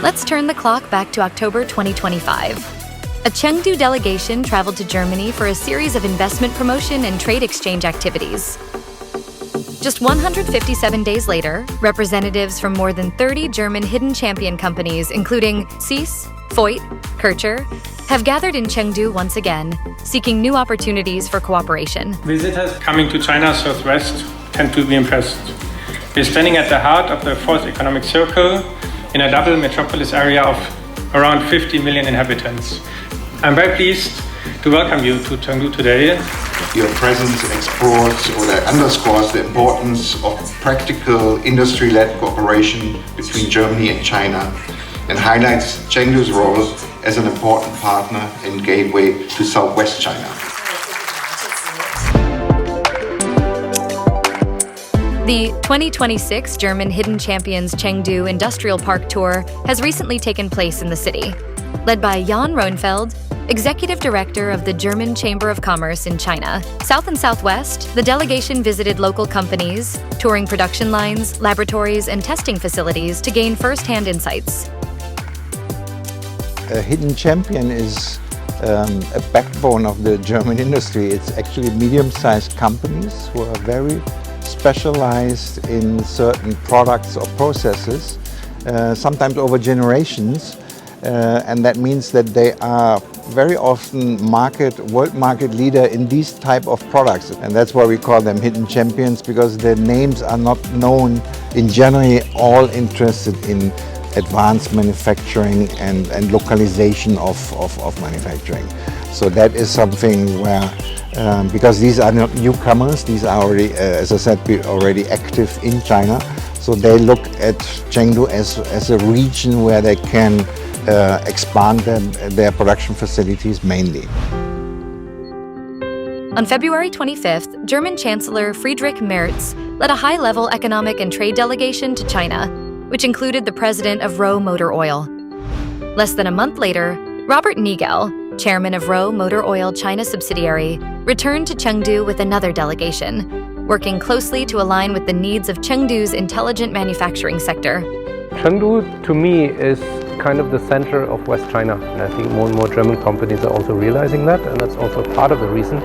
Let's turn the clock back to October 2025. A Chengdu delegation traveled to Germany for a series of investment promotion and trade exchange activities. Just 157 days later, representatives from more than 30 German hidden champion companies, including Zeiss, Voigt, Kircher, have gathered in Chengdu once again, seeking new opportunities for cooperation. Visitors coming to China's southwest tend to be impressed. We're standing at the heart of the fourth economic circle in a double metropolis area of around 50 million inhabitants. I'm very pleased to welcome you to Chengdu today. Your presence exports or that underscores the importance of practical industry-led cooperation between Germany and China and highlights Chengdu's role as an important partner and gateway to southwest China. The 2026 German Hidden Champions Chengdu Industrial Park Tour has recently taken place in the city. Led by Jan Roenfeld, Executive Director of the German Chamber of Commerce in China. South and Southwest, the delegation visited local companies, touring production lines, laboratories, and testing facilities to gain first-hand insights. A hidden champion is a backbone of the German industry. It's actually medium-sized companies who are very specialized in certain products or processes, sometimes over generations, and that means that they are very often world market leader in these type of products, and that's why we call them hidden champions, because their names are not known. In general, all interested in advanced manufacturing and localization of manufacturing. So that is something where, because these are not newcomers, these are already, as I said, already active in China. So they look at Chengdu as a region where they can expand their production facilities mainly. On February 25th, German Chancellor Friedrich Merz led a high-level economic and trade delegation to China, which included the president of Rowe Motor Oil. Less than a month later, Robert Nigel, chairman of Rowe Motor Oil China subsidiary, returned to Chengdu with another delegation, working closely to align with the needs of Chengdu's intelligent manufacturing sector. Chengdu, to me, is kind of the center of West China, and I think more and more German companies are also realizing that, and that's also part of the reason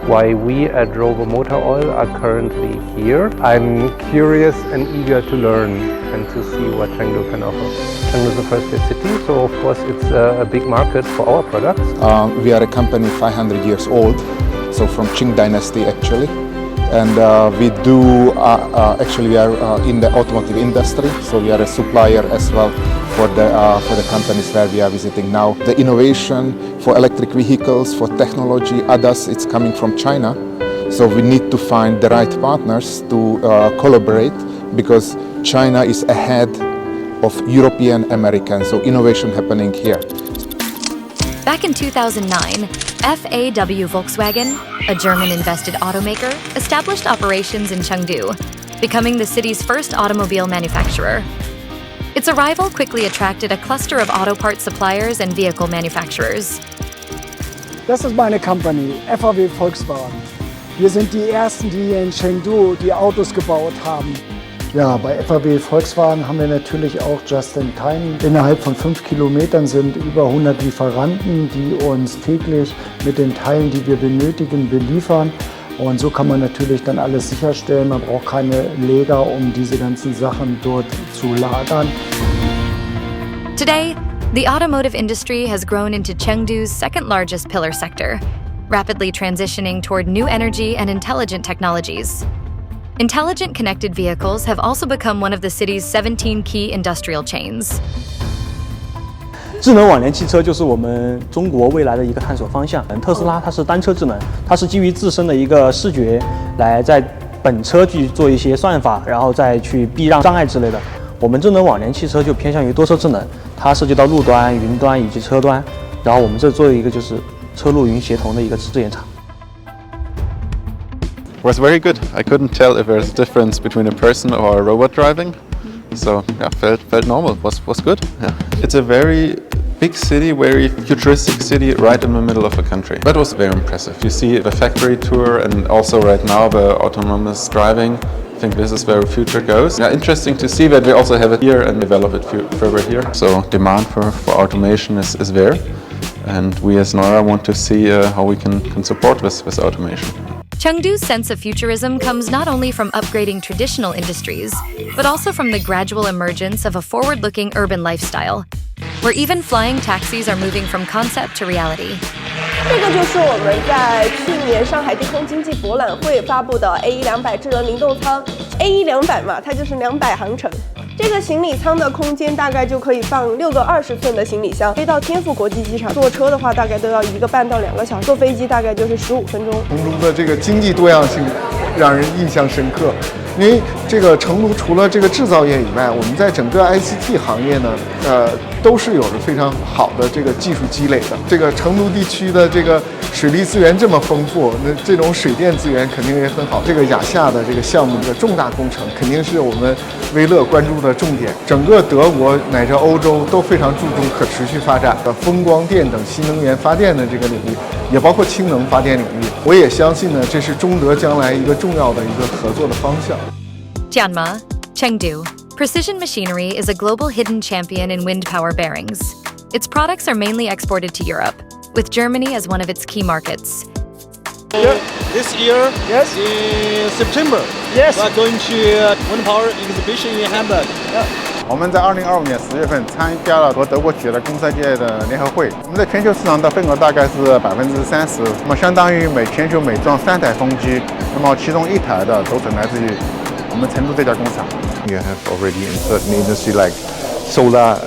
why we at Rowe Motor Oil are currently here. I'm curious and eager to learn and to see what Chengdu can offer. Chengdu is the first city, so of course it's a big market for our products. We are a company 500 years old, so from Qing dynasty actually. And we do, actually we are in the automotive industry, so we are a supplier as well for the companies where we are visiting now. The innovation for electric vehicles, for technology, others, it's coming from China. So we need to find the right partners to collaborate, because China is ahead of European Americans, so innovation happening here. Back in 2009, FAW Volkswagen, a German-invested automaker, established operations in Chengdu, becoming the city's first automobile manufacturer. Its arrival quickly attracted a cluster of auto parts suppliers and vehicle manufacturers. Das ist meine Company, FAW Volkswagen. Wir sind die Ersten, die hier in Chengdu die Autos gebaut haben. Ja, bei FAW Volkswagen haben wir natürlich auch Just-in-Time. Innerhalb von 5 Kilometern sind über 100 Lieferanten, die uns täglich mit den Teilen, die wir benötigen, beliefern. Und so kann man natürlich dann alles sicherstellen. Man braucht keine Lager, um diese ganzen Sachen dort zu lagern. Today, the automotive industry has grown into Chengdu's second-largest pillar sector, rapidly transitioning toward new energy and intelligent technologies. Intelligent connected vehicles have also become one of the city's 17 key industrial chains. 智能网联汽车就是我们中国未来的一个探索方向。特斯拉它是单车智能，它是基于自身的一个视觉来在本车去做一些算法，然后再去避让障碍之类的。我们智能网联汽车就偏向于多车智能，它涉及到路端、云端以及车端，然后我们这做一个就是车路云协同的一个试验场。Was very good. I couldn't tell if there's a difference between a person or a robot driving. So yeah, felt normal. Was good. Yeah. It's a very big city, very futuristic city, right in the middle of the country. That was very impressive. You see the factory tour and also right now the autonomous driving. think this is where the future goes. Yeah, interesting to see that we also have it here and develop it further here. So demand for automation is there, and we as Neura want to see how we can support this automation. Chengdu's sense of futurism comes not only from upgrading traditional industries, but also from the gradual emergence of a forward-looking urban lifestyle, where even flying taxis are moving from concept to reality. 这个就是我们在去年上海低空经济博览会发布的 A1-200智能灵动舱 A1-200嘛，它就是200航程。这个行李舱的空间大概就可以放6个20寸的行李箱。飞到天府国际机场，坐车的话大概都要1个半到2个小时，坐飞机大概就是15分钟。成都的这个经济多样性让人印象深刻。因为这个成都除了这个制造业以外，我们在整个 ICT 行业呢，都是有着非常好的这个技术积累的。这个成都地区的这个水利资源这么丰富，那这种水电资源肯定也很好。这个亚夏的这个项目的重大工程，肯定是我们威乐关注的重点。整个德国乃至欧洲都非常注重可持续发展的风光电等新能源发电的这个领域，也包括氢能发电领域。我也相信呢，这是中德将来一个重要的一个合作的方向。Tianma, Chengdu. Precision Machinery is a global hidden champion in wind power bearings. Its products are mainly exported to Europe, with Germany as one of its key markets. This year, Yes. in September, Yes. we are going to wind power exhibition in Hamburg. 我们在2025年4月份参加了和德国企业的工赛界的联合会，我们在全球市场的份额大概是30%，那么相当于全球每装3台风机，那么其中1台的都是来自于我们成都这家工厂。You have already in certain industry like solar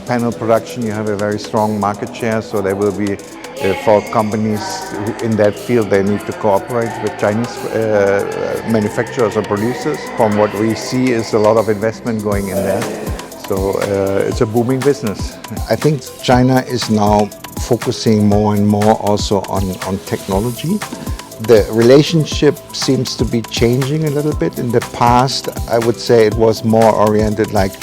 panel production, you have a very strong market share, so there will be for companies in that field, they need to cooperate with Chinese manufacturers or producers. From what we see is a lot of investment going in there. So it's a booming business. I think China is now focusing more and more also on technology. The relationship seems to be changing a little bit. In the past, I would say it was more oriented like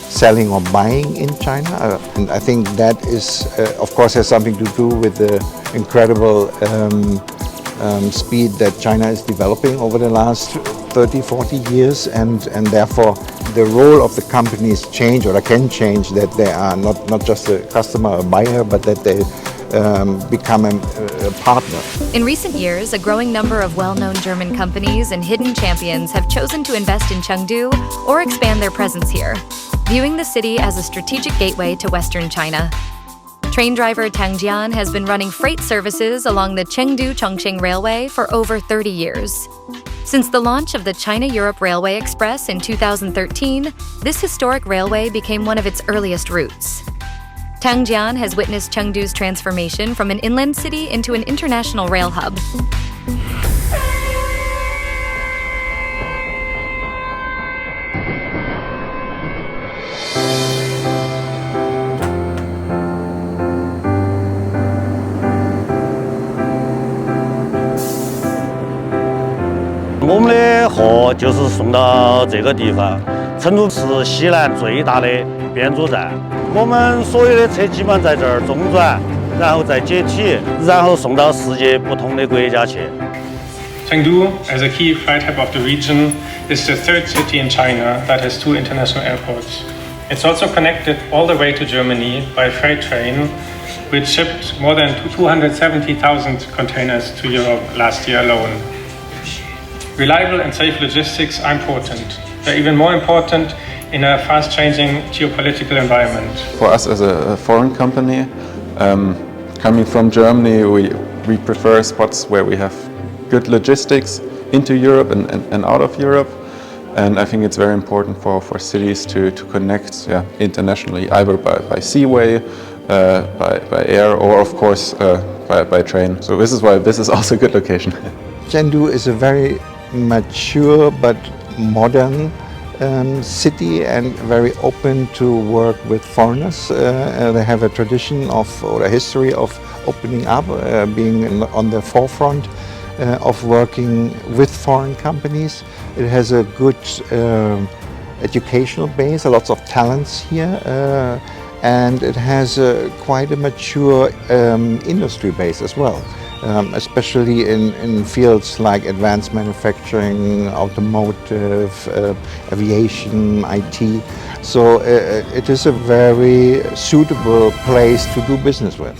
selling or buying in China. And I think that is, of course, has something to do with the incredible speed that China is developing over the last 30, 40 years. And therefore, the role of the companies change, or can change, that they are not just a customer or buyer, but that they become a partner. In recent years, a growing number of well-known German companies and hidden champions have chosen to invest in Chengdu or expand their presence here, viewing the city as a strategic gateway to Western China. Train driver Tang Jian has been running freight services along the Chengdu-Chongqing Railway for over 30 years. Since the launch of the China-Europe Railway Express in 2013, this historic railway became one of its earliest routes. Tang Jian has witnessed Chengdu's transformation from an inland city into an international rail hub.我们的货就是送到这个地方，成都是西南最大的编组站。我们所有的车基本上在这儿中转，然后再解体，然后送到世界不同的国家去。 Chengdu, as a key freight hub of the region, is the third city in China that has 2 international airports. It's also connected all the way to Germany by freight train, which shipped more than 270,000 containers to Europe last year alone. Reliable and safe logistics are important. They're even more important in a fast-changing geopolitical environment. For us as a foreign company, coming from Germany, we prefer spots where we have good logistics into Europe and out of Europe. And I think it's very important for cities to connect internationally, either by seaway, by air, or of course by train. So this is why this is also a good location. Chengdu is a very mature but modern city and very open to work with foreigners. They have a tradition or a history of opening up, being on the forefront of working with foreign companies. It has a good educational base, lots of talents here, and it has quite a mature industry base as well. especially in fields like advanced manufacturing, automotive, aviation, IT. So it is a very suitable place to do business with.